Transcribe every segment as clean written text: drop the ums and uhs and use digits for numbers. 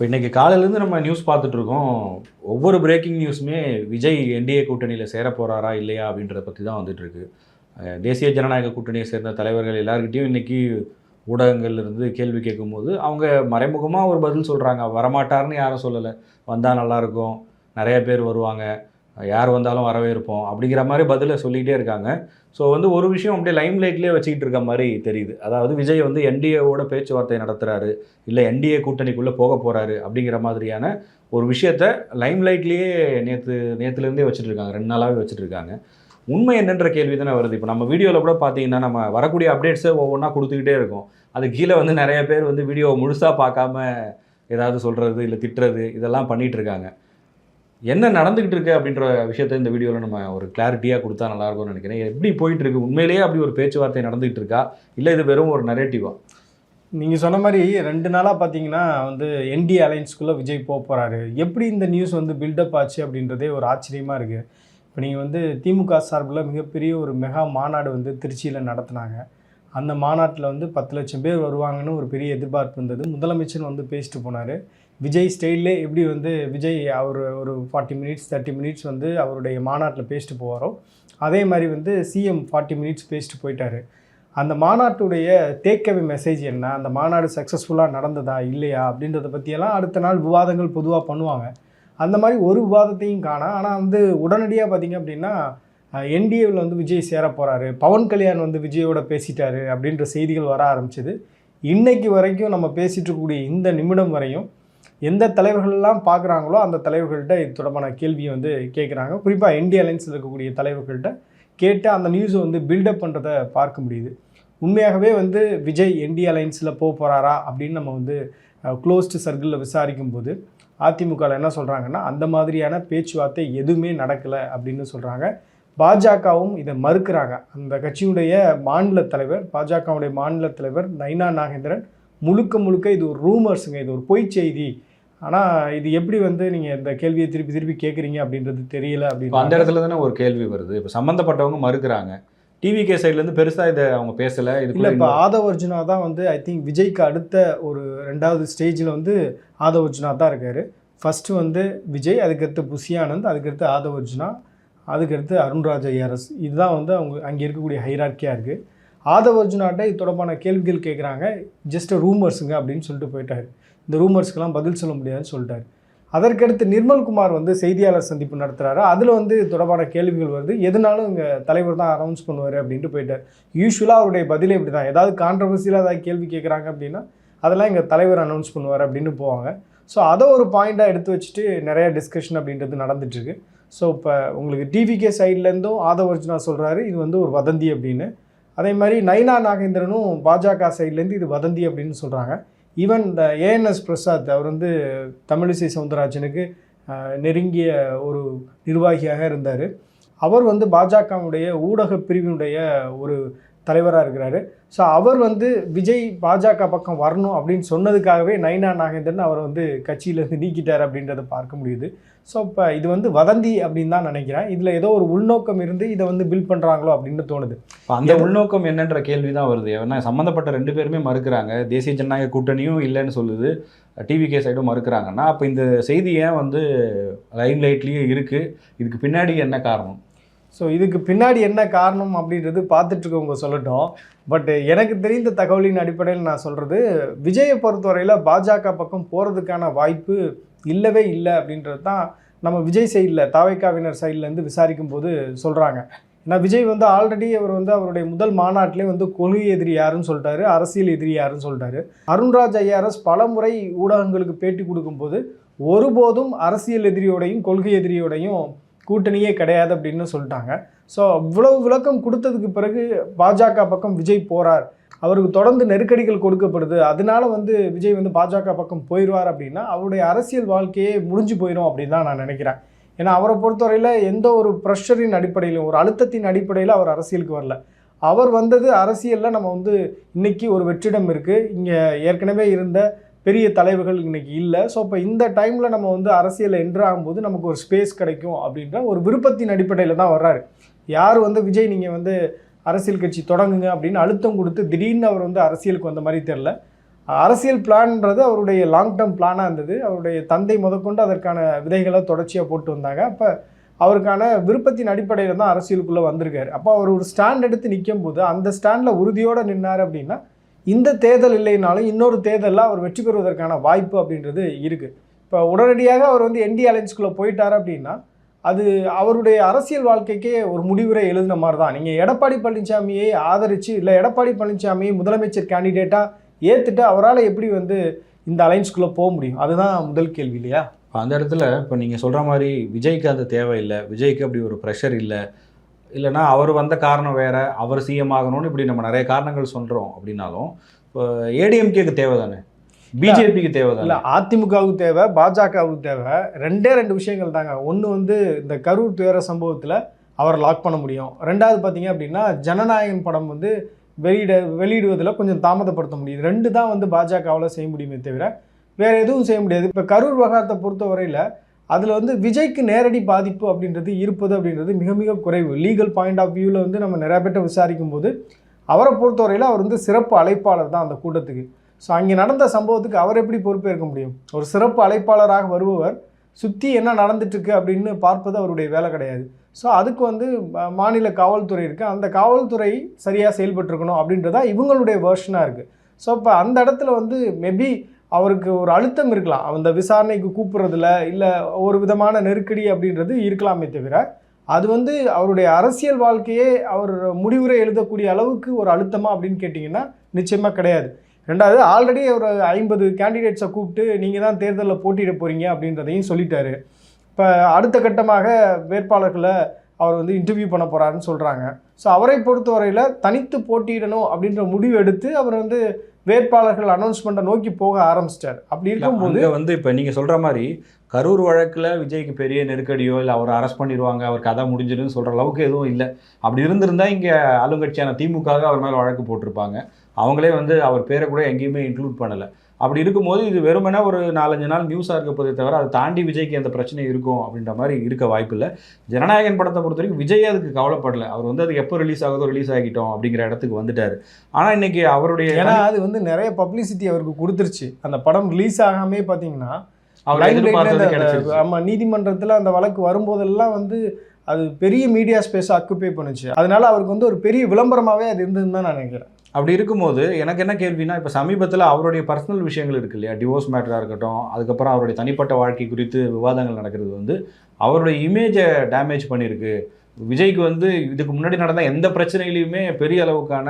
இப்போ இன்றைக்கி காலையிலேருந்து நம்ம நியூஸ் பார்த்துட்ருக்கோம். ஒவ்வொரு பிரேக்கிங் நியூஸுமே விஜய் என்டிஏ கூட்டணியில் சேர போகிறாரா இல்லையா அப்படின்றத பற்றி தான் வந்துட்டுருக்கு. தேசிய ஜனநாயக கூட்டணியை சேர்ந்த தலைவர்கள் எல்லாருக்கிட்டையும் இன்றைக்கி ஊடகங்கள்லேருந்து கேள்வி கேட்கும்போது அவங்க மறைமுகமாக ஒரு பதில் சொல்கிறாங்க. வரமாட்டார்னு யாரும் சொல்லலை, வந்தால் நல்லாயிருக்கும், நிறைய பேர் வருவாங்க, யார் வந்தாலும் வரவேற்போம் அப்படிங்கிற மாதிரி பதிலை சொல்லிக்கிட்டே இருக்காங்க. ஸோ ஒரு விஷயம் அப்படியே லைம்லைட்லேயே வச்சுக்கிட்டு இருக்க மாதிரி தெரியுது. அதாவது விஜய் என்டிஏவோட பேச்சுவார்த்தை நடத்துகிறாரு, இல்லை என்டிஏ கூட்டணிக்குள்ளே போக போகிறாரு அப்படிங்கிற மாதிரியான ஒரு விஷயத்த லைம்லைட்லேயே நேற்றுலேருந்தே வச்சுட்டு இருக்காங்க, 2 நாளாகவே வச்சுட்டு இருக்காங்க. உண்மை என்னன்ற கேள்வி தானே வருது. இப்போ நம்ம வீடியோவில் கூட பார்த்தீங்கன்னா நம்ம வரக்கூடிய அப்டேட்ஸை ஒவ்வொன்றா கொடுத்துக்கிட்டே இருக்கோம். அது கீழே நிறைய பேர் வீடியோவை முழுசாக பார்க்காம ஏதாவது சொல்கிறது இல்லை திட்டுறது இதெல்லாம் பண்ணிகிட்டு இருக்காங்க. என்ன நடந்துகிட்டு இருக்கு அப்படின்ற விஷயத்த இந்த வீடியோவில் நம்ம ஒரு கிளாரிட்டியாக கொடுத்தா நல்லாயிருக்கும்னு நினைக்கிறேன். எப்படி போயிட்டுருக்கு, உண்மையிலேயே அப்படி ஒரு பேச்சுவார்த்தை நடந்துகிட்டு இருக்கா, இல்லை இது வெறும் ஒரு நரேட்டிவா? நீங்கள் சொன்ன மாதிரி 2 நாளாக பார்த்தீங்கன்னா என்டிஏ அலைன்ஸ்குள்ளே விஜய் போக போகிறாரு. எப்படி இந்த நியூஸ் பில்டப் ஆச்சு அப்படின்றதே ஒரு ஆச்சரியமாக இருக்குது. இப்போ நீங்கள் திமுக சார்பில் மிகப்பெரிய ஒரு மெகா மாநாடு திருச்சியில் நடத்தினாங்க. அந்த மாநாட்டில் 10 லட்சம் பேர் வருவாங்கன்னு ஒரு பெரிய எதிர்பார்ப்பு இருந்தது. முதலமைச்சர் பேசிட்டு போனார். விஜய் ஸ்டைல்லே எப்படி விஜய் அவர் ஒரு 40 மினிட்ஸ் 30 மினிட்ஸ் அவருடைய மாநாட்டில் பேசிட்டு போவாரோ அதே மாதிரி சிஎம் 40 மினிட்ஸ் பேசிட்டு போயிட்டார். அந்த மாநாட்டுடைய டேக்அவே மெசேஜ் என்ன, அந்த மாநாடு சக்ஸஸ்ஃபுல்லாக நடந்ததா இல்லையா அப்படின்றத பற்றியெல்லாம் அடுத்த நாள் விவாதங்கள் பொதுவாக பண்ணுவாங்க. அந்த மாதிரி ஒரு விவாதத்தையும் காணோம். ஆனால் உடனடியாக பார்த்திங்க அப்படின்னா என்டிஏவில் விஜய் சேர போகிறாரு, பவன் கல்யாண் விஜயோட பேசிட்டாரு அப்படின்ற செய்திகள் வர ஆரம்பிச்சிது. இன்றைக்கு வரைக்கும் நம்ம பேசிகிட்டு இருக்கக்கூடிய இந்த நிமிடம் வரையும் எந்த தலைவர்கள்லாம் பார்க்குறாங்களோ அந்த தலைவர்கள்ட்ட இது தொடர்பான கேள்வியை கேட்குறாங்க. குறிப்பாக என்டிஏ அலைன்ஸில் இருக்கக்கூடிய தலைவர்கள்ட்ட கேட்டு அந்த நியூஸை பில்டப் பண்ணுறதை பார்க்க முடியுது. உண்மையாகவே விஜய் என்டிஏ அலைன்ஸில் போக போகிறாரா அப்படின்னு நம்ம க்ளோஸ்டு சர்க்கிளில் விசாரிக்கும் போது அதிமுகவில் என்ன சொல்கிறாங்கன்னா அந்த மாதிரியான பேச்சுவார்த்தை எதுவுமே நடக்கலை அப்படின்னு சொல்கிறாங்க. பாஜகவும் இதை மறுக்கிறாங்க. அந்த கட்சியுடைய மாநில தலைவர், பாஜகவுடைய மாநில தலைவர் நைனா நாகேந்திரன் முழுக்க இது ஒரு ரூமர்ஸுங்க, இது ஒரு பொய் செய்தி, ஆனால் இது எப்படி நீங்கள் இந்த கேள்வியை திருப்பி கேட்குறீங்க அப்படின்றது தெரியல அப்படின்னு அந்த இடத்துல தானே ஒரு கேள்வி வருது. இப்போ சம்மந்தப்பட்டவங்க மறுக்கிறாங்க, டிவிகே சைட்லேருந்து பெருசாக இதை அவங்க பேசலை. இல்லை, இப்போ ஆதவ் அர்ஜுனா தான் ஐ திங்க் விஜய்க்கு அடுத்த ஒரு 2வது ஸ்டேஜில் ஆதவ் அர்ஜுனா தான் இருக்கார். ஃபஸ்ட்டு விஜய், அதுக்கடுத்து புஷி ஆனந்த், அதுக்கடுத்து ஆதவ் அர்ஜுனா, அதுக்கடுத்து அருண்ராஜ் ஐஆர்எஸ். இதுதான் அவங்க அங்கே இருக்கக்கூடிய ஹைரார்க்கியாக இருக்குது. ஆதவ் அர்ஜுனாட்ட இது தொடர்பான கேள்விகள் கேட்குறாங்க. ஜஸ்ட் ரூமர்ஸுங்க அப்படின்னு சொல்லிட்டு போயிட்டார். இந்த ரூமர்ஸ்க்கெல்லாம் பதில் சொல்ல முடியாதுன்னு சொல்லிட்டார். அதற்கடுத்து நிர்மல்குமார் செய்தியாளர் சந்திப்பு நடத்துகிறாரு. அதில் தொடர்பான கேள்விகள் வருது. எதுனாலும் இங்கே தலைவர் தான் அனௌன்ஸ் பண்ணுவார் அப்படின்ட்டு போயிட்டார். யூஸ்வலாக அவருடைய பதிலே இப்படி தான். ஏதாவது கான்ட்ரவர்சியலாக ஏதாவது கேள்வி கேட்குறாங்க அப்படின்னா அதெல்லாம் எங்கள் தலைவர் அனௌன்ஸ் பண்ணுவார் அப்படின்னு போவாங்க. ஸோ அதை ஒரு பாயிண்ட்டாக எடுத்து வச்சுட்டு நிறையா டிஸ்கஷன் அப்படின்றது நடந்துட்டுருக்கு. ஸோ இப்போ உங்களுக்கு டிவிகே சைட்லேருந்தும் ஆதவ் அர்ஜுனா சொல்கிறாரு இது ஒரு வதந்தி அப்படின்னு. அதே மாதிரி நைனா நாகேந்திரனும் பாஜக சைட்லேருந்து இது வதந்தி அப்படின்னு சொல்கிறாங்க. ஈவன் இந்த ஏஎன்எஸ் பிரசாத் அவர் தமிழிசை சவுந்தரராஜனுக்கு நெருங்கிய ஒரு நிர்வாகியாக இருந்தார். அவர் பாஜகவுடைய ஊடக பிரிவினுடைய ஒரு தலைவராக இருக்கிறாரு. ஸோ அவர் விஜய் பாஜக பக்கம் வரணும் அப்படின்னு சொன்னதுக்காகவே நைனா நாகேந்திரன் அவர் கட்சியிலேருந்து நீக்கிட்டார் அப்படின்றத பார்க்க முடியுது. ஸோ இப்போ இது வதந்தி அப்படின்னு தான் நினைக்கிறேன். இதில் ஏதோ ஒரு உள்நோக்கம் இருந்து இதை பில்ட் பண்ணுறாங்களோ அப்படின்னு தோணுது. இப்போ அந்த உள்நோக்கம் என்னன்ற கேள்வி தான் வருது. ஏன்னா சம்மந்தப்பட்ட 2 பேருமே மறுக்கிறாங்க. தேசிய ஜனநாயக கூட்டணியும் இல்லைன்னு சொல்லுது, டிவிகே சைடும் மறுக்கிறாங்கன்னா அப்போ இந்த செய்தி ஏன் லைம்லைட்லேயே இருக்குது? இதுக்கு பின்னாடி என்ன காரணம்? ஸோ இதுக்கு பின்னாடி என்ன காரணம் அப்படின்றது பார்த்துட்ருக்கவங்க சொல்லட்டும். பட் எனக்கு தெரிந்த தகவலின் அடிப்படையில் நான் சொல்கிறது, விஜயை பொறுத்தவரையில் பாஜக பக்கம் போகிறதுக்கான வாய்ப்பு இல்லவே இல்லை அப்படின்றது தான் நம்ம விஜய் சைடில் தாவேக்காவினர் சைட்லேருந்து விசாரிக்கும் போது சொல்கிறாங்க. ஏன்னா விஜய் ஆல்ரெடி அவர் அவருடைய முதல் மாநாட்டிலே கொள்கை எதிரி யாருன்னு சொல்லிட்டாரு, அரசியல் எதிரி யாருன்னு சொல்லிட்டாரு. அருண்ராஜ் ஐஆர்எஸ் பல முறை ஊடகங்களுக்கு பேட்டி கொடுக்கும்போது ஒருபோதும் அரசியல் எதிரியோடையும் கொள்கை எதிரியோடையும் கூட்டணியே கிடையாது அப்படின்னு சொல்லிட்டாங்க. ஸோ இவ்வளவு விளக்கம் கொடுத்ததுக்கு பிறகு பாஜக பக்கம் விஜய் போகிறார், அவருக்கு தொடர்ந்து நெருக்கடிகள் கொடுக்கப்படுது, அதனால விஜய் பாஜக பக்கம் போயிடுவார் அப்படின்னா அவருடைய அரசியல் வாழ்க்கையே முடிஞ்சு போயிடும் அப்படின்னு தான் நான் நினைக்கிறேன். ஏன்னா அவரை பொறுத்தவரையில் எந்த ஒரு ப்ரெஷரின் அடிப்படையிலும் ஒரு அழுத்தத்தின் அடிப்படையில் அவர் அரசியலுக்கு வரல. அவர் அரசியலில் நம்ம இன்றைக்கி ஒரு வெற்றிடம் இருக்குது, இங்கே ஏற்கனவே இருந்த பெரிய தலைவர்கள் இன்றைக்கி இல்லை. ஸோ இப்போ இந்த டைமில் நம்ம அரசியலில் என்ட்ரு ஆகும்போது நமக்கு ஒரு ஸ்பேஸ் கிடைக்கும் அப்படின்ற ஒரு விருப்பத்தின் அடிப்படையில் தான் வர்றாரு. யார் விஜய் நீங்கள் அரசியல் கட்சி தொடங்குங்க அப்படின்னு அழுத்தம் கொடுத்து திடீர்னு அவர் அரசியலுக்கு வந்த மாதிரி தெரில. அரசியல் பிளான்ன்றது அவருடைய லாங் டேர்ம் பிளானாக இருந்தது. அவருடைய தந்தை முதற்கொண்டு அதற்கான விதைகளை தொடர்ச்சியாக போட்டு வந்தாங்க. அப்போ அவருக்கான விருப்பத்தின் அடிப்படையில் தான் அரசியலுக்குள்ளே வந்திருக்காரு. அப்போ அவர் ஒரு ஸ்டாண்ட் எடுத்து நிற்கும் போது அந்த ஸ்டாண்டில் உறுதியோடு நின்னார் அப்படின்னா இந்த தேர்தல் இல்லைனாலும் இன்னொரு தேர்தலில் அவர் வெற்றி பெறுவதற்கான வாய்ப்பு அப்படின்றது இருக்குது. இப்போ உடனடியாக அவர் வந்து என்டி அலைன்ஸ்குள்ளே போயிட்டார் அப்படின்னா அது அவருடைய அரசியல் வாழ்க்கைக்கே ஒரு முடிவுரை எழுதின மாதிரி தான். நீங்கள் எடப்பாடி பழனிசாமியை ஆதரித்து இல்லை எடப்பாடி பழனிசாமியை முதலமைச்சர் கேண்டிடேட்டாக ஏற்றுட்டு அவரால் எப்படி வந்து இந்த அலைன்ஸ்குள்ளே போக முடியும்? அதுதான் முதல் கேள்வி இல்லையா? அந்த இடத்துல இப்போ நீங்கள் சொல்கிற மாதிரி விஜய்க்கு அது தேவையில்லை, விஜய்க்கு அப்படி ஒரு ப்ரெஷர் இல்லை, இல்லைனா அவர் வந்த காரணம் வேறு, அவர் சிஎம் ஆகணும்னு இப்படி நம்ம நிறைய காரணங்கள் சொல்கிறோம் அப்படின்னாலும் இப்போ ஏடிஎம்கேக்கு தேவை தானே, பிஜேபிக்கு தேவை தானே? இல்லை, அதிமுகவுக்கு தேவை, பாஜகவுக்கு தேவை. ரெண்டு விஷயங்கள் தாங்க. ஒன்று வந்து இந்த கரூர் துயர சம்பவத்தில் அவரை லாக் பண்ண முடியும். ரெண்டாவது பார்த்தீங்க அப்படின்னா ஜனநாயகன் படம் வந்து வெளியிடுவதில் கொஞ்சம் தாமதப்படுத்த முடியுது. ரெண்டு தான் வந்து பாஜகவால் செய்ய முடியுமே தவிர வேறு எதுவும் செய்ய முடியாது. இப்போ கரூர் விவகாரத்தை பொறுத்த வரையில் அதில் வந்து விஜய்க்கு நேரடி பாதிப்பு அப்படின்றது இருப்பது அப்படின்றது மிக மிக குறைவு. லீகல் பாயிண்ட் ஆஃப் வியூவில் வந்து நம்ம நிறையா பேர்ட்ட விசாரிக்கும் போது அவரை பொறுத்தவரையில் அவர் வந்து சிறப்பு அழைப்பாளர் தான் அந்த கூட்டத்துக்கு. ஸோ அங்கே நடந்த சம்பவத்துக்கு அவர் எப்படி பொறுப்பேற்க முடியும்? ஒரு சிறப்பு அழைப்பாளராக வருபவர் சுற்றி என்ன நடந்துட்டுருக்கு அப்படின்னு பார்ப்பது அவருடைய வேலை கிடையாது. ஸோ அதுக்கு வந்து மாநில காவல்துறை இருக்குது, அந்த காவல்துறை சரியாக செயல்பட்டுருக்கணும் அப்படின்றதா இவங்களுடைய வேர்ஷனாக இருக்குது. ஸோ இப்போ அந்த இடத்துல வந்து மேபி அவருக்கு ஒரு அழுத்தம் இருக்கலாம், அந்த விசாரணைக்கு கூப்பிட்றதுல இல்லை ஒரு விதமான நெருக்கடி அப்படின்றது இருக்கலாமே தவிர அது வந்து அவருடைய அரசியல் வாழ்க்கையே அவர் முடிவுரை எழுதக்கூடிய அளவுக்கு ஒரு அழுத்தமாக அப்படின்னு கேட்டிங்கன்னா நிச்சயமாக கிடையாது. ரெண்டாவது, ஆல்ரெடி ஒரு 50 கேண்டிடேட்ஸை கூப்பிட்டு நீங்கள் தான் தேர்தலில் போட்டியிட போகிறீங்க அப்படின்றதையும் சொல்லிட்டாரு. இப்போ அடுத்த கட்டமாக வேட்பாளர்களை அவர் வந்து இன்டர்வியூ பண்ண போகிறாருன்னு சொல்கிறாங்க. ஸோ அவரை பொறுத்தவரையில் தனித்து போட்டியிடணும் அப்படின்ற முடிவு எடுத்து அவர் வந்து வேட்பாளர்கள் அனௌன்ஸ்மெண்ட்டை நோக்கி போக ஆரம்பிச்சிட்டார். அப்படி இருக்கும்போது வந்து இப்போ நீங்கள் சொல்கிற மாதிரி கரூர் வழக்கில் விஜய்க்கு பெரிய நெருக்கடியோ இல்லை அவரை அரெஸ்ட் பண்ணிடுவாங்க, அவர் கதை முடிஞ்சிடுன்னு சொல்கிற அளவுக்கு எதுவும் இல்லை. அப்படி இருந்திருந்தால் இங்கே ஆளுங்கட்சியான திமுகவே அவர் மேலே வழக்கு போட்டிருப்பாங்க. அவங்களே வந்து அவர் பேரை கூட எங்கேயுமே இன்க்ளூட் பண்ணலை. அப்படி இருக்கும்போது இது வெறுமனே ஒரு 4-5 நாள் நியூஸாக இருக்க போதே தவிர அதை தாண்டி விஜய்க்கு எந்த பிரச்சனையும் இருக்கும் அப்படின்ற மாதிரி இருக்க வாய்ப்பில்லை. ஜனநாயகன் படத்தை பொறுத்த வரைக்கும் விஜய் அதுக்கு கவலைப்படலை. அவர் வந்து அது எப்போ ரிலீஸ் ஆகுதோ ரிலீஸ் ஆகிட்டோம் அப்படிங்கிற இடத்துக்கு வந்துட்டார். ஆனால் இன்றைக்கி அவருடைய ஏன்னா அது வந்து நிறைய பப்ளிசிட்டி அவருக்கு கொடுத்துருச்சு. அந்த படம் ரிலீஸ் ஆகாமே பார்த்தீங்கன்னா ஆமாம், நீதிமன்றத்தில் அந்த வழக்கு வரும்போதெல்லாம் வந்து அது பெரிய மீடியா ஸ்பேஸை ஆக்குபை பண்ணுச்சு. அதனால அவருக்கு வந்து ஒரு பெரிய விளம்பரமாகவே அது இருந்ததுன்னு தான் நான் நினைக்கிறேன். அப்படி இருக்கும்போது எனக்கு என்ன கேள்வினா, இப்போ சமீபத்தில் அவருடைய பர்சனல் விஷயங்கள் இருக்குது இல்லையா, டிவோர்ஸ் மேட்டராக இருக்கட்டும், அதுக்கப்புறம் அவருடைய தனிப்பட்ட வாழ்க்கை குறித்து விவாதங்கள் நடக்கிறது வந்து அவருடைய இமேஜை டேமேஜ் பண்ணியிருக்கு. விஜய்க்கு வந்து இதுக்கு முன்னாடி நடந்த எந்த பிரச்சனையிலையுமே பெரிய அளவுக்கான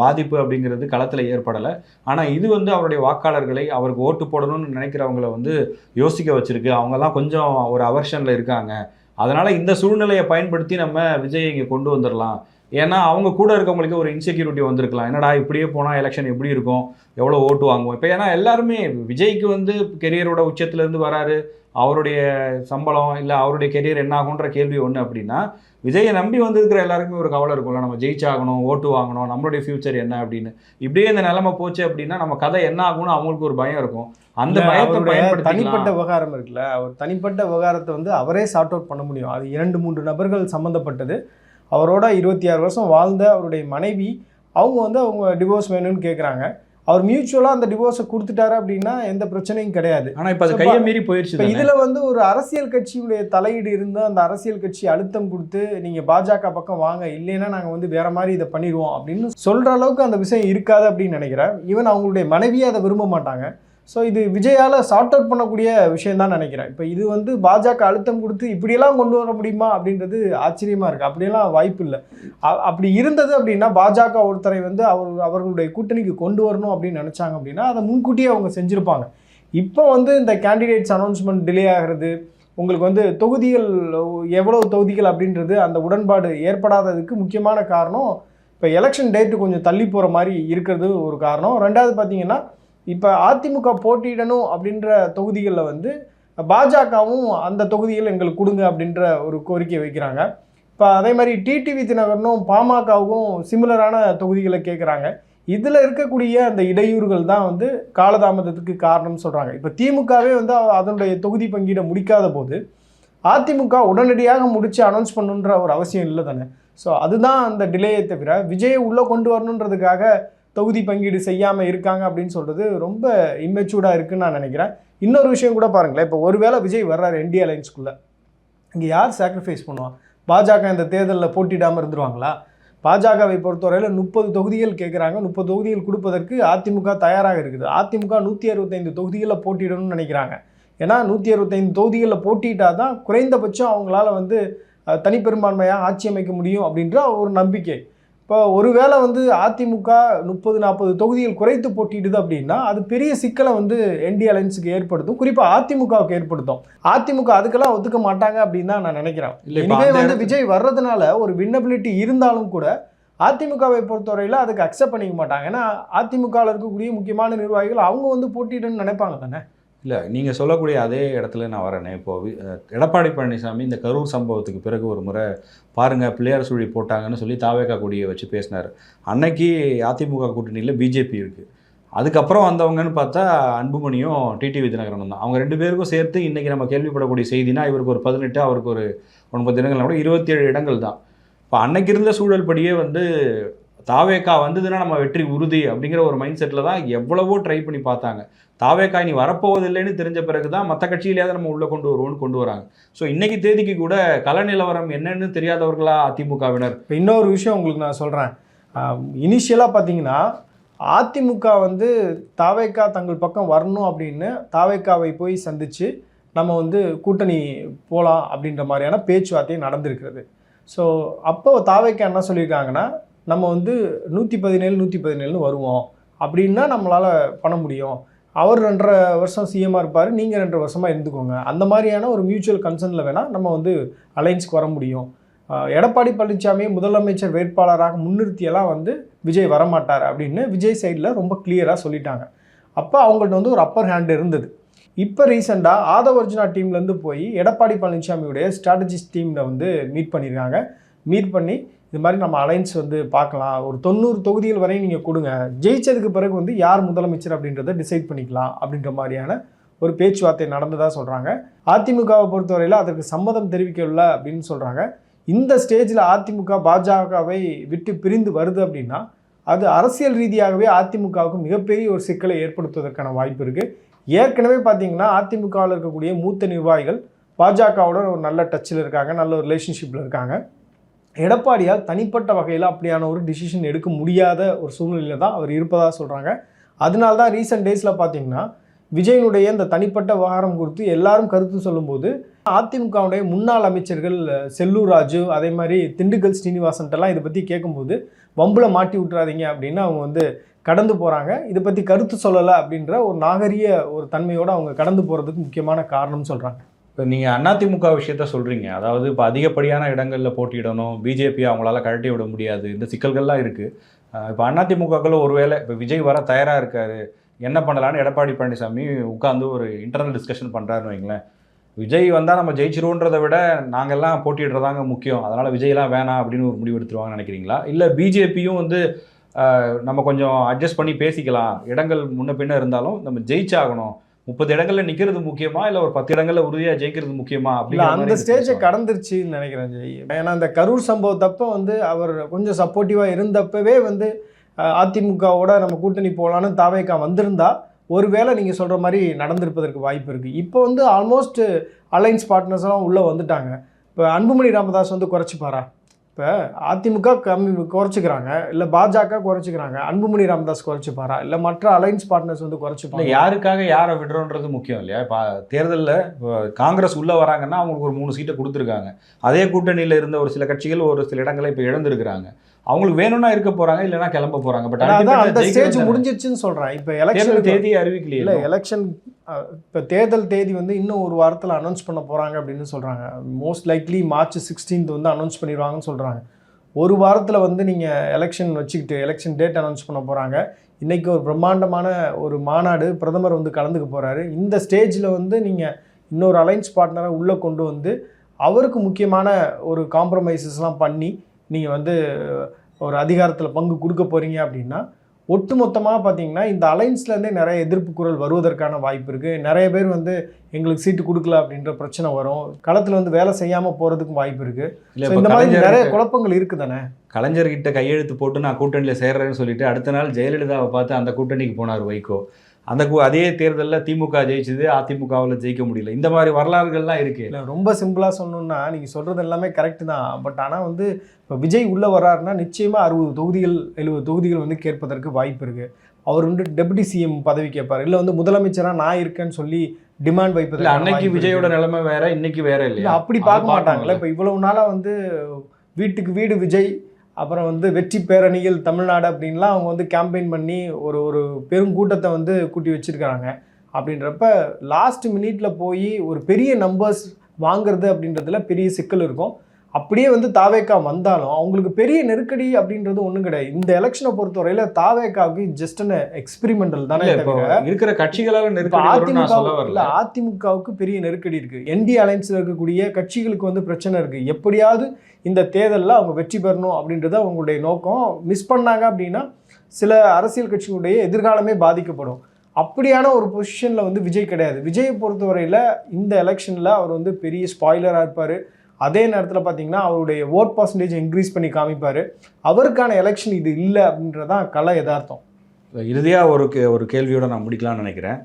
பாதிப்பு அப்படிங்கிறது களத்தில் ஏற்படலை. ஆனால் இது வந்து அவருடைய வாக்காளர்களை அவருக்கு ஓட்டு போடணும்னு நினைக்கிறவங்கள வந்து யோசிக்க வச்சுருக்கு. அவங்கெல்லாம் கொஞ்சம் ஒரு அவர்ஷனில் இருக்காங்க. அதனால் இந்த சூழ்நிலையை பயன்படுத்தி நம்ம விஜய் இங்கே கொண்டு வந்துடலாம். ஏன்னா அவங்க கூட இருக்கவங்களுக்கு ஒரு இன்செக்யூரிட்டி வந்திருக்கலாம், என்னடா இப்படியே போனால் எலெக்ஷன் எப்படி இருக்கும், எவ்வளோ ஓட்டு வாங்குவோம். இப்போ ஏன்னா எல்லாருமே விஜய்க்கு வந்து கெரியரோட உச்சத்துலேருந்து வராரு, அவருடைய சம்பளம் இல்லை அவருடைய கெரியர் என்ன ஆகுன்ற கேள்வி ஒன்று. அப்படின்னா விஜயை நம்பி வந்திருக்கிற எல்லாருக்குமே ஒரு கவலை இருக்கும்ல, நம்ம ஜெயிச்சாகணும், ஓட்டு வாங்கணும், நம்மளுடைய ஃபியூச்சர் என்ன அப்படின்னு. இப்படியே இந்த நிலைமை போச்சு அப்படின்னா நம்ம கதை என்ன ஆகும்னு அவங்களுக்கு ஒரு பயம் இருக்கும். அந்த பயத்தை பயன்படுத்தி தனிப்பட்ட விவகாரம் இருக்குல்ல, அவர் தனிப்பட்ட விவகாரத்தை வந்து அவரே சார்ட் அவுட் பண்ண முடியும். அது 2-3 நபர்கள் சம்மந்தப்பட்டது. அவரோட 26 வருஷம் வாழ்ந்த அவருடைய மனைவி அவங்க வந்து அவங்க டிவோர்ஸ் வேணும்னு கேட்குறாங்க. அவர் மியூச்சுவலாக அந்த டிவோர்ஸை கொடுத்துட்டாரு அப்படின்னா எந்த பிரச்சனையும் கிடையாது. ஆனால் இப்போ அது கையை மீறி போயிடுச்சு. இப்போ இதில் வந்து ஒரு அரசியல் கட்சியுடைய தலையீடு இருந்து அந்த அரசியல் கட்சி அழுத்தம் கொடுத்து நீங்கள் பாஜக பக்கம் வாங்க, இல்லைன்னா நாங்கள் வந்து வேறு மாதிரி இதை பண்ணிடுவோம் அப்படின்னு சொல்கிற அளவுக்கு அந்த விஷயம் இருக்காது அப்படின்னு நினைக்கிறேன். ஈவன் அவங்களுடைய மனைவியை அதை விரும்ப மாட்டாங்க. ஸோ இது விஜயால் சார்ட் அவுட் பண்ணக்கூடிய விஷயம் தான் நினைக்கிறேன். இப்போ இது வந்து பாஜக அழுத்தம் கொடுத்து இப்படியெல்லாம் கொண்டு வர முடியுமா அப்படின்றது ஆச்சரியமாக இருக்குது. அப்படியெல்லாம் வாய்ப்பு இல்லை. அப்படி இருந்தது அப்படின்னா பாஜக ஒருத்தரை வந்து அவர்களுடைய கூட்டணிக்கு கொண்டு வரணும் அப்படின்னு நினச்சாங்க அப்படின்னா அதை முன்கூட்டியே அவங்க செஞ்சுருப்பாங்க. இப்போ வந்து இந்த கேண்டிடேட்ஸ் அனௌன்ஸ்மெண்ட் டிலே ஆகிறது, உங்களுக்கு வந்து தொகுதிகள் எவ்வளவு தொகுதிகள் அப்படின்றது அந்த உடன்பாடு ஏற்படாததுக்கு முக்கியமான காரணம் இப்போ எலெக்ஷன் டேட்டு கொஞ்சம் தள்ளி போகிற மாதிரி இருக்கிறது ஒரு காரணம். ரெண்டாவது பார்த்தீங்கன்னா இப்போ அதிமுக போட்டியிடணும் அப்படின்ற தொகுதிகளில் வந்து பாஜகவும் அந்த தொகுதிகள் எங்களுக்கு கொடுங்க அப்படின்ற ஒரு கோரிக்கை வைக்கிறாங்க. இப்போ அதே மாதிரி டிடிவி தினகரனும் பாமகவுக்கும் சிமிலரான தொகுதிகளை கேட்குறாங்க. இதில் இருக்கக்கூடிய அந்த இடையூறுகள் தான் வந்து காலதாமதத்துக்கு காரணம்னு சொல்கிறாங்க. இப்போ திமுகவே வந்து அதனுடைய தொகுதி பங்கீடை முடிக்காத போது அதிமுக உடனடியாக முடித்து அனௌன்ஸ் பண்ணுன்ற ஒரு அவசியம் இல்லை தானே. ஸோ அதுதான் அந்த டிலேயை தவிர விஜயை உள்ளே கொண்டு வரணுன்றதுக்காக தொகுதி பங்கீடு செய்யாமல் இருக்காங்க அப்படின்னு சொல்கிறது ரொம்ப இம்மெச்சூர்டாக இருக்குன்னு நான் நினைக்கிறேன். இன்னொரு விஷயம் கூட பாருங்களேன், இப்போ ஒருவேளை விஜய் வர்றாரு என்டிஏ அலைன்ஸ்குள்ளே, இங்கே யார் சாக்ரிஃபைஸ் பண்ணுவான்? பாஜக இந்த தேர்தலில் போட்டியிடாமல் இருந்துருவாங்களா? பாஜகவை பொறுத்தவரையில் 30 தொகுதிகள் கேட்குறாங்க. 30 தொகுதிகள் கொடுப்பதற்கு அதிமுக தயாராக இருக்குது. அதிமுக 165 தொகுதிகளில் போட்டியிடணும்னு நினைக்கிறாங்க. ஏன்னா 165 தொகுதிகளில் போட்டியிட்டால் தான் குறைந்தபட்சம் அவங்களால வந்து தனிப்பெரும்பான்மையாக ஆட்சி அமைக்க முடியும் அப்படின்ற ஒரு நம்பிக்கை. இப்போ ஒருவேளை வந்து அதிமுக 30-40 தொகுதிகள் குறைத்து போட்டிடுது அப்படின்னா அது பெரிய சிக்கலை வந்து என்டிஏ அலைன்ஸுக்கு ஏற்படுத்தும், குறிப்பாக அதிமுகவுக்கு ஏற்படுத்தும். அதிமுக அதுக்கெல்லாம் ஒத்துக்க மாட்டாங்க அப்படின்னு தான் நான் நினைக்கிறேன். இதுவே வந்து விஜய் வர்றதுனால ஒரு வின்னபிலிட்டி இருந்தாலும் கூட அதிமுகவை பொறுத்தவரையில் அதுக்கு அக்செப்ட் பண்ணிக்க மாட்டாங்க. ஏன்னா அதிமுகவில் இருக்கக்கூடிய முக்கியமான நிர்வாகிகள் அவங்க வந்து போட்டியிடணும்னு நினைப்பாங்க தானே. இல்லை, நீங்கள் சொல்லக்கூடிய அதே இடத்துல நான் வரேனே. இப்போது எடப்பாடி பழனிசாமி இந்த கரூர் சம்பவத்துக்கு பிறகு ஒரு முறை பாருங்கள் பிள்ளையார் சுழி போட்டாங்கன்னு சொல்லி தாவேகா கொடியை வச்சு பேசினார். அன்னைக்கு அதிமுக கூட்டணியில் பிஜேபி இருக்குது. அதுக்கப்புறம் வந்தவங்கன்னு பார்த்தா அன்புமணியும் டிடிவி தினகரனும் தான். அவங்க 2 பேருக்கும் சேர்த்து இன்றைக்கி நம்ம கேள்விப்படக்கூடிய செய்தினா இவருக்கு ஒரு 18, அவருக்கு ஒரு 9 இடங்கள்னா கூட 27 இடங்கள் தான். இப்போ அன்னைக்கு இருந்த சூழல் படியே வந்து தாவேகா வந்ததுன்னா நம்ம வெற்றி உறுதி அப்படிங்கிற ஒரு மைண்ட் செட்டில் தான் எவ்வளவோ ட்ரை பண்ணி பார்த்தாங்க. தாவேகா இனி வரப்போவதில்லைன்னு தெரிஞ்ச பிறகு தான் மற்ற கட்சியிலேயாவது நம்ம உள்ளே கொண்டு வருவோம்னு கொண்டு வராங்க. ஸோ இன்னைக்கு தேதிக்கு கூட கள நிலவரம் என்னன்னு தெரியாதவர்களா அதிமுகவினர். இப்போ இன்னொரு விஷயம் உங்களுக்கு நான் சொல்கிறேன். இனிஷியலாக பார்த்தீங்கன்னா அதிமுக வந்து தாவேகா தங்கள் பக்கம் வரணும் அப்படின்னு தாவேகாவை போய் சந்தித்து நம்ம வந்து கூட்டணி போகலாம் அப்படின்ற மாதிரியான பேச்சுவார்த்தை நடந்திருக்கிறது. ஸோ அப்போ தாவேகா என்ன சொல்லியிருக்காங்கன்னா, நம்ம வந்து 117 வருவோம் அப்படின்னா நம்மளால் பண்ண முடியும். அவர் 2.5 வருஷம் சிஎம்மாக இருப்பார், நீங்கள் 2 வருஷமாக இருந்துக்கோங்க. அந்த மாதிரியான ஒரு மியூச்சுவல் கன்சர்னில் வேணால் நம்ம வந்து அலைன்ஸ்க்கு வர முடியும். எடப்பாடி பழனிசாமியை முதலமைச்சர் வேட்பாளராக முன்னிறுத்தியெல்லாம் வந்து விஜய் வரமாட்டார் அப்படின்னு விஜய் சைடில் ரொம்ப கிளியராக சொல்லிட்டாங்க. அப்போ அவங்கள்ட்ட வந்து ஒரு அப்பர் ஹேண்ட் இருந்தது. இப்போ ரீசெண்டாக ஆதவ் அர்ஜுனா டீம்லேருந்து போய் எடப்பாடி பழனிசாமியுடைய ஸ்ட்ராட்டஜிஸ்ட் டீமில் வந்து மீட் பண்ணியிருக்காங்க. மீட் பண்ணி இது மாதிரி நம்ம அலைன்ஸ் வந்து பார்க்கலாம், ஒரு 90 தொகுதிகள் வரையும் நீங்கள் கொடுங்க, ஜெயிச்சதுக்கு பிறகு வந்து யார் முதலமைச்சர் அப்படின்றத டிசைட் பண்ணிக்கலாம் அப்படின்ற மாதிரியான ஒரு பேச்சுவார்த்தை நடந்ததாக சொல்கிறாங்க. அதிமுகவை பொறுத்தவரையில் அதற்கு சம்மதம் தெரிவிக்கவில்லை அப்படின்னு சொல்கிறாங்க. இந்த ஸ்டேஜில் அதிமுக பாஜகவை விட்டு பிரிந்து வருது அப்படின்னா அது அரசியல் ரீதியாகவே அதிமுகவுக்கு மிகப்பெரிய ஒரு சிக்கலை ஏற்படுத்துவதற்கான வாய்ப்பு இருக்குது. ஏற்கனவே பார்த்தீங்கன்னா அதிமுகவில் இருக்கக்கூடிய மூத்த நிர்வாகிகள் பாஜகவோட ஒரு நல்ல டச்சில் இருக்காங்க, நல்ல ஒரு ரிலேஷன்ஷிப்பில் இருக்காங்க. எடப்பாடியால் தனிப்பட்ட வகையில் அப்படியான ஒரு டிசிஷன் எடுக்க முடியாத ஒரு சூழ்நிலையில் தான் அவர் இருப்பதாக சொல்கிறாங்க. அதனால தான் ரீசெண்ட் டேஸில் பார்த்தீங்கன்னா விஜயனுடைய இந்த தனிப்பட்ட விவகாரம் குறித்து எல்லாரும் கருத்து சொல்லும்போது அதிமுகவுடைய முன்னாள் அமைச்சர்கள் செல்லூர் ராஜு, அதே மாதிரி திண்டுக்கல் ஸ்ரீனிவாசன்ட்டெல்லாம் இதை பற்றி கேட்கும்போது வம்பில் மாட்டி விட்டுறாதீங்க அப்படின்னு அவங்க வந்து கடந்து போகிறாங்க. இதை பற்றி கருத்து சொல்லலை அப்படின்ற ஒரு நாகரிக ஒரு தன்மையோடு அவங்க கடந்து போகிறதுக்கு முக்கியமான காரணம் சொல்கிறாங்க. இப்போ நீங்கள் அதிமுக விஷயத்த சொல்கிறீங்க, அதாவது இப்போ அதிகப்படியான இடங்களில் போட்டியிடணும், பிஜேபி அவங்களால கழட்டி விட முடியாது, இந்த சிக்கல்கள்லாம் இருக்குது. இப்போ அதிமுகக்குள்ள ஒருவேளை இப்போ விஜய் வர தயாராக இருக்காரு, என்ன பண்ணலான்னு எடப்பாடி பழனிசாமி உட்காந்து ஒரு இன்டர்னல் டிஸ்கஷன் பண்ணுறாருன்னு வைங்களேன். விஜய் வந்தால் நம்ம ஜெயிச்சிருவோன்றதை விட நாங்கள்லாம் போட்டியிடுறதாங்க முக்கியம், அதனால் விஜய்லாம் வேணாம் அப்படின்னு ஒரு முடிவு எடுத்துருவாங்கன்னு நினைக்கிறீங்களா? இல்லை பிஜேபியும் வந்து நம்ம கொஞ்சம் அட்ஜஸ்ட் பண்ணி பேசிக்கலாம், இடங்கள் முன்ன பின்ன இருந்தாலும் நம்ம ஜெயிச்சாகணும், 30 இடங்களில் நிற்கிறது முக்கியமா இல்லை ஒரு 10 இடங்களில் உறுதியாக ஜெயிக்கிறது முக்கியமா அப்படிங்கிற அந்த ஸ்டேஜை கடந்துருச்சுன்னு நினைக்கிறேன் ஜெய். ஏன்னா இந்த கரூர் சம்பவத்தப்போ வந்து அவர் கொஞ்சம் சப்போர்ட்டிவாக இருந்தப்பவே வந்து அதிமுகவோட நம்ம கூட்டணி போகலான்னு தாவேகா வந்திருந்தா ஒருவேளை நீங்கள் சொல்கிற மாதிரி நடந்திருப்பதற்கு வாய்ப்பு இருக்குது. இப்போ வந்து ஆல்மோஸ்ட் அலைன்ஸ் பார்ட்னர்ஸ்லாம் உள்ளே வந்துட்டாங்க. இப்போ அன்புமணி ராமதாஸ் வந்து குறைச்சிப்பாரா? இப்போ அதிமுக குறைச்சிக்கிறாங்க, இல்லை பாஜக குறைச்சிக்கிறாங்க, அன்புமணி ராமதாஸ் குறைச்சிப்பாரா? இல்லை மற்ற அலைன்ஸ் பார்ட்னர்ஸ் வந்து குறைச்சிப்பாங்க? யாருக்காக யாரை விடுறோன்றது முக்கியம் இல்லையா? இப்போ தேர்தலில் காங்கிரஸ் உள்ளே வராங்கன்னா அவங்களுக்கு ஒரு 3 சீட்டை கொடுத்துருக்காங்க. அதே கூட்டணியில் இருந்த ஒரு சில கட்சிகள் ஒரு சில இடங்களை இப்போ இழந்திருக்கிறாங்க. அவங்களுக்கு வேணும்னா இருக்க போகிறாங்க, இல்லைனா கிளம்ப போகிறாங்க. பட் அந்த ஸ்டேஜ் முடிஞ்சிருச்சுன்னு சொல்கிறேன். இப்போ எலெக்ஷன் தேதியை அறிவிக்கலையே. இல்லை, எலெக்ஷன் இப்போ தேர்தல் தேதி வந்து இன்னும் ஒரு வாரத்தில் அனௌன்ஸ் பண்ண போகிறாங்க அப்படின்னு சொல்கிறாங்க. மோஸ்ட் லைக்லி மார்ச் 16 வந்து அனௌன்ஸ் பண்ணிடுவாங்கன்னு சொல்கிறாங்க. ஒரு வாரத்தில் வந்து நீங்கள் எலெக்ஷன் வச்சுக்கிட்டு எலெக்ஷன் டேட் அனௌன்ஸ் பண்ண போகிறாங்க. இன்றைக்கி ஒரு பிரம்மாண்டமான ஒரு மாநாடு பிரதமர் வந்து கலந்துக்க போகிறாரு. இந்த ஸ்டேஜில் வந்து நீங்கள் இன்னொரு அலைன்ஸ் பார்ட்னரை உள்ளே கொண்டு வந்து அவருக்கு முக்கியமான ஒரு காம்ப்ரமைசஸ்லாம் பண்ணி நீங்கள் வந்து ஒரு அதிகாரத்தில் பங்கு கொடுக்க போகிறீங்க அப்படின்னா ஒட்டுமொத்தமாக பார்த்தீங்கன்னா இந்த அலைன்ஸ்லேருந்தே நிறைய எதிர்ப்பு குரல் வருவதற்கான வாய்ப்பு இருக்குது. நிறைய பேர் வந்து எங்களுக்கு சீட்டு கொடுக்கல அப்படின்ற பிரச்சனை வரும். களத்தில் வந்து வேலை செய்யாமல் போகிறதுக்கும் வாய்ப்பு இருக்குது. இல்லை, இந்த மாதிரி நிறைய குழப்பங்கள் இருக்குது தானே. கலைஞர்கிட்ட கையெழுத்து போட்டு நான் கூட்டணியில் சேர்றேன்னு சொல்லிட்டு அடுத்த நாள் ஜெயலலிதாவை பார்த்து அந்த கூட்டணிக்கு போனார் வைகோ. அதே தேர்தலில் திமுக ஜெயிச்சது, அதிமுகவில் ஜெயிக்க முடியல. இந்த மாதிரி வரலாறுகள்லாம் இருக்குது. இல்லை, ரொம்ப சிம்பிளாக சொல்லணும்னா நீங்கள் சொல்கிறது எல்லாமே கரெக்டு தான். பட் ஆனால் வந்து இப்போ விஜய் உள்ளே வர்றாருன்னா நிச்சயமாக 60 தொகுதிகள் 70 தொகுதிகள் வந்து கேட்பதற்கு வாய்ப்பு இருக்குது. அவர் வந்து டெபுட்டி சிஎம் பதவி கேட்பார், இல்லை வந்து முதலமைச்சராக நான் இருக்கேன்னு சொல்லி டிமாண்ட் வைப்பது. அன்னைக்கு விஜயோட நிலைமை வேற, இன்னைக்கு வேற இல்லையா? அப்படி பார்க்க மாட்டாங்களே. இப்போ இவ்வளவு நாளாக வந்து வீட்டுக்கு வீடு விஜய், அப்புறம் வந்து வெற்றி பேரணிகள் தமிழ்நாடு அப்படின்லாம் அவங்க வந்து கேம்பெயின் பண்ணி ஒரு பெருங்கூட்டத்தை வந்து கூட்டி வச்சிருக்கிறாங்க. அப்படின்றப்ப லாஸ்ட் மினிட்ல போய் ஒரு பெரிய நம்பர்ஸ் வாங்குறது அப்படின்றதுல பெரிய சிக்கல் இருக்கும். அப்படியே வந்து தாவேக்கா வந்தாலும் அவங்களுக்கு பெரிய நெருக்கடி அப்படின்றது ஒன்றும் கிடையாது. இந்த எலெக்ஷனை பொறுத்தவரையில தாவேக்காவுக்கு ஜஸ்ட் எக்ஸ்பெரிமெண்டல் தானே இருக்கிற கட்சிகளால். அதிமுகவுக்கு பெரிய நெருக்கடி இருக்கு. என்டி அலைன்ஸ்ல இருக்கக்கூடிய கட்சிகளுக்கு வந்து பிரச்சனை இருக்கு. எப்படியாவது இந்த தேர்தலில் அவங்க வெற்றி பெறணும் அப்படின்றது அவங்களுடைய நோக்கம். மிஸ் பண்ணாங்க அப்படின்னா சில அரசியல் கட்சிகளுடைய எதிர்காலமே பாதிக்கப்படும். அப்படியான ஒரு பொசிஷனில் வந்து விஜய் கிடையாது. விஜயை பொறுத்தவரையில் இந்த எலெக்ஷனில் அவர் வந்து பெரிய ஸ்பாய்லராக இருப்பார். அதே நேரத்தில் பார்த்தீங்கன்னா அவருடைய ஓட் பர்சன்டேஜ் இன்க்ரீஸ் பண்ணி காமிப்பார். அவருக்கான எலெக்ஷன் இது இல்லை அப்படின்றதான் கலை யதார்த்தம். இறுதியாக ஒரு கேள்வியோடு நான் முடிக்கலாம்னு நினைக்கிறேன்.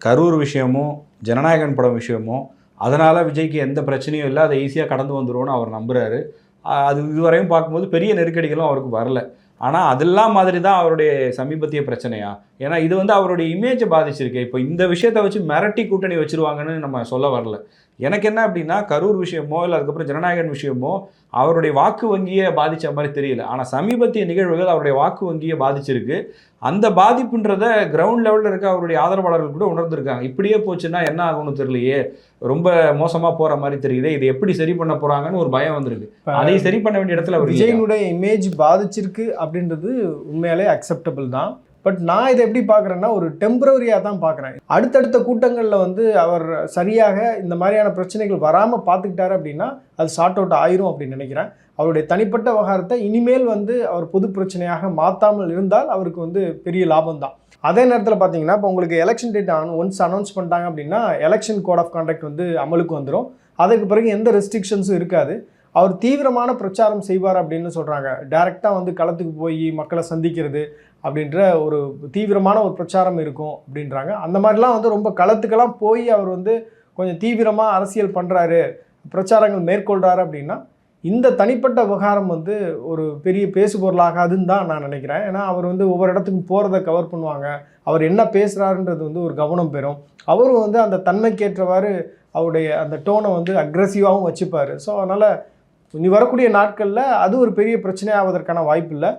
கரூர் விஷயமும் ஜனநாயகன் படம் விஷயமும் அதனால் விஜய்க்கு எந்த பிரச்சனையும் இல்லை, அதை ஈஸியாக கடந்து வந்துடுவோன்னு அவர் நம்புகிறாரு. அது இதுவரையும் பார்க்கும்போது பெரிய நெருக்கடிகளும் அவருக்கு வரல. ஆனால் அதெல்லாம் மாதிரி தான் அவருடைய சமீபத்திய பிரச்சனையா? ஏன்னா இது வந்து அவருடைய இமேஜை பாதிச்சிருக்கு. இப்போ இந்த விஷயத்தை வச்சு மிரட்டி கூட்டணி வச்சுருவாங்கன்னு நம்ம சொல்ல வரல. எனக்கு என்ன அப்படின்னா, கரூர் விஷயமோ இல்லை அதுக்கப்புறம் ஜனநாயகன் விஷயமோ அவருடைய வாக்கு வங்கியை பாதித்த மாதிரி தெரியல. ஆனால் சமீபத்திய நிகழ்வுகள் அவருடைய வாக்கு வங்கியை பாதிச்சிருக்கு. அந்த பாதிப்புன்றதை கிரவுண்ட் லெவலில் இருக்க அவருடைய ஆதரவாளர்கள் கூட உணர்ந்திருக்காங்க. இப்படியே போச்சுன்னா என்ன ஆகும்னு தெரியலையே, ரொம்ப மோசமாக போகிற மாதிரி தெரியுது, இது எப்படி சரி பண்ண போகிறாங்கன்னு ஒரு பயம் வந்திருக்கு. அதை சரி பண்ண வேண்டிய இடத்துல விஜயனுடைய இமேஜ் பாதிச்சிருக்கு அப்படின்றது உண்மையாலே அக்செப்டபிள் தான். பட் நான் இதை எப்படி பார்க்குறேன்னா ஒரு டெம்பரரியாக தான் பார்க்குறேன். அடுத்தடுத்த கூட்டங்களில் வந்து அவர் சரியாக இந்த மாதிரியான பிரச்சனைகள் வராமல் பார்த்துக்கிட்டாரு அப்படின்னா அது சார்ட் அவுட் ஆயிரும் அப்படின்னு நினைக்கிறேன். அவருடைய தனிப்பட்ட விவகாரத்தை இனிமேல் வந்து அவர் பொது பிரச்சனையாக மாற்றாமல் இருந்தால் அவருக்கு வந்து பெரிய லாபம் தான். அதே நேரத்தில் பார்த்தீங்கன்னா இப்போ உங்களுக்கு எலெக்ஷன் டேட் ஒன்ஸ் அனௌன்ஸ் பண்ணிட்டாங்க அப்படின்னா எலெக்ஷன் கோட் ஆஃப் கான்டக்ட் வந்து அமலுக்கு வந்துடும். அதுக்கு பிறகு எந்த ரெஸ்ட்ரிக்ஷன்ஸும் இருக்காது. அவர் தீவிரமான பிரச்சாரம் செய்வார் அப்படின்னு சொல்கிறாங்க. டைரெக்டாக வந்து களத்துக்கு போய் மக்களை சந்திக்கிறது அப்படின்ற ஒரு தீவிரமான ஒரு பிரச்சாரம் இருக்கும் அப்படின்றாங்க. அந்த மாதிரிலாம் வந்து ரொம்ப களத்துக்கெல்லாம் போய் அவர் வந்து கொஞ்சம் தீவிரமாக அரசியல் பண்ணுறாரு, பிரச்சாரங்கள் மேற்கொள்கிறாரு அப்படின்னா இந்த தனிப்பட்ட விவகாரம் வந்து ஒரு பெரிய பேசுபொருளாகாதுன்னு தான் நான் நினைக்கிறேன். ஏன்னா அவர் வந்து ஒவ்வொரு இடத்துக்கும் போகிறத கவர் பண்ணுவாங்க. அவர் என்ன பேசுகிறாருன்றது வந்து ஒரு கவனம் பெறும். அவரும் வந்து அந்த தன்மைக்கேற்றவாறு அவருடைய அந்த டோனை வந்து அக்ரெசிவாகவும் வச்சுப்பார். ஸோ அதனால் இனி வரக்கூடிய நாட்களில் அது ஒரு பெரிய பிரச்சனையாவதற்கான வாய்ப்பு இல்லை.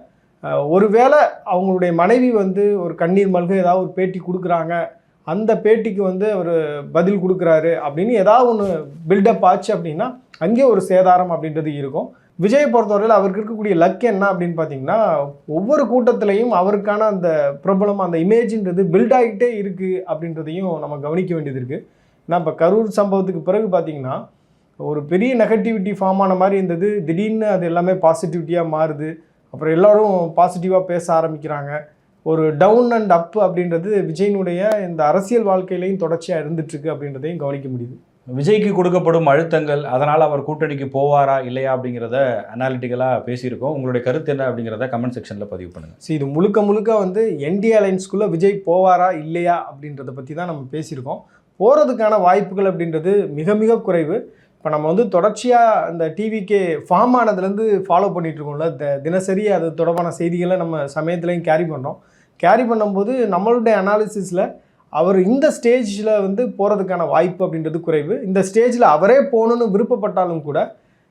ஒருவேளை அவங்களுடைய மனைவி வந்து ஒரு கண்ணீர் மல்க ஏதாவது ஒரு பேட்டி கொடுக்குறாங்க, அந்த பேட்டிக்கு வந்து அவர் பதில் கொடுக்குறாரு அப்படின்னு ஏதாவது ஒன்று பில்டப் ஆச்சு அப்படின்னா அங்கே ஒரு சேதாரம் அப்படின்றது இருக்கும். விஜயை பொறுத்தவரையில் அவருக்கு இருக்கக்கூடிய லக் என்ன அப்படின்னு பார்த்தீங்கன்னா ஒவ்வொரு கூட்டத்திலையும் அவருக்கான அந்த பிரபலம் அந்த இமேஜின்றது பில்ட் ஆகிட்டே இருக்குது அப்படின்றதையும் நம்ம கவனிக்க வேண்டியது இருக்குது. ஏன்னா இப்போ கரூர் சம்பவத்துக்கு பிறகு பார்த்தீங்கன்னா ஒரு பெரிய நெகட்டிவிட்டி ஃபார்ம் ஆன மாதிரி இருந்தது. திடீர்னு அது எல்லாமே பாசிட்டிவிட்டியாக மாறுது. அப்புறம் எல்லோரும் பாசிட்டிவாக பேச ஆரம்பிக்கிறாங்க. ஒரு டவுன் அண்ட் அப் அப்படின்றது விஜயினுடைய இந்த அரசியல் வாழ்க்கையிலையும் தொடர்ச்சியாக இருந்துகிட்ருக்கு அப்படின்றதையும் கவனிக்க முடியுது. விஜய்க்கு கொடுக்கப்படும் அழுத்தங்கள், அதனால் அவர் கூட்டணிக்கு போவாரா இல்லையா அப்படிங்கிறத அனாலிட்டிக்கலாக பேசியிருக்கோம். உங்களுடைய கருத்து என்ன அப்படிங்கிறத கமெண்ட் செக்ஷனில் பதிவு பண்ணுங்கள். சரி, இது முழுக்க வந்து என்டி அலைன்ஸ்குள்ளே விஜய் போவாரா இல்லையா அப்படின்றத பற்றி தான் நம்ம பேசியிருக்கோம். போகிறதுக்கான வாய்ப்புகள் அப்படின்றது மிக மிக குறைவு. இப்போ நம்ம வந்து தொடர்ச்சியாக இந்த டிவிக்கே ஃபார்ம் ஆனதுலேருந்து ஃபாலோ பண்ணிகிட்ருக்கோம்ல, தினசரி அது தொடர்பான செய்திகளை நம்ம சமயத்துலையும் கேரி பண்ணும்போது நம்மளுடைய அனாலிசிஸில் அவர் இந்த ஸ்டேஜில் வந்து போகிறதுக்கான வாய்ப்பு அப்படின்றது குறைவு. இந்த ஸ்டேஜில் அவரே போகணுன்னு விருப்பப்பட்டாலும் கூட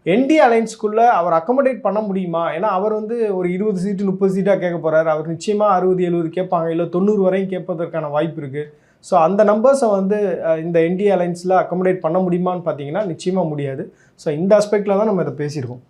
என்டி அலைன்ஸ்குள்ளே அவர் அக்கமடேட் பண்ண முடியுமா? ஏன்னா அவர் வந்து ஒரு 20 சீட்டு 30 சீட்டாக கேட்க போகிறார். அவர் நிச்சயமாக 60-70 கேட்பாங்க, இல்லை 90 வரையும் கேட்பதற்கான வாய்ப்பு இருக்குது. ஸோ அந்த நம்பர்ஸை வந்து இந்த என்டி அலைன்ஸில் அக்கமடேட் பண்ண முடியுமான்னு பார்த்தீங்கன்னா நிச்சயமாக முடியாது. ஸோ இந்த ஆஸ்பெக்டில் தான் நம்ம இதை பேசியிருக்கோம்.